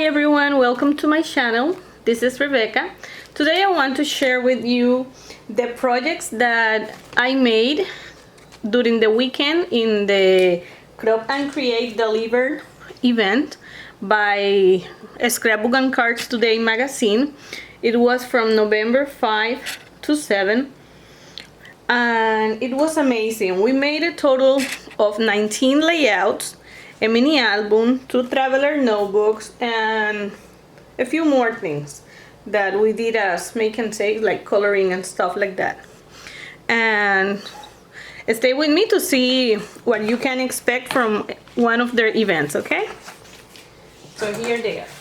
everyone, welcome to my channel. This is Rebecca. Today I want to share with you the projects that I made during the weekend in the Crop and Create Deliver event by Scrapbook and Cards Magazine. It was from November 5 to 7 and it was amazing. We made a total of 19 layouts, a mini album, 2 traveler notebooks, and a few more things that we did as make and take, like coloring and stuff like that. And stay with me to see what you can expect from one of their events, okay? So here they are.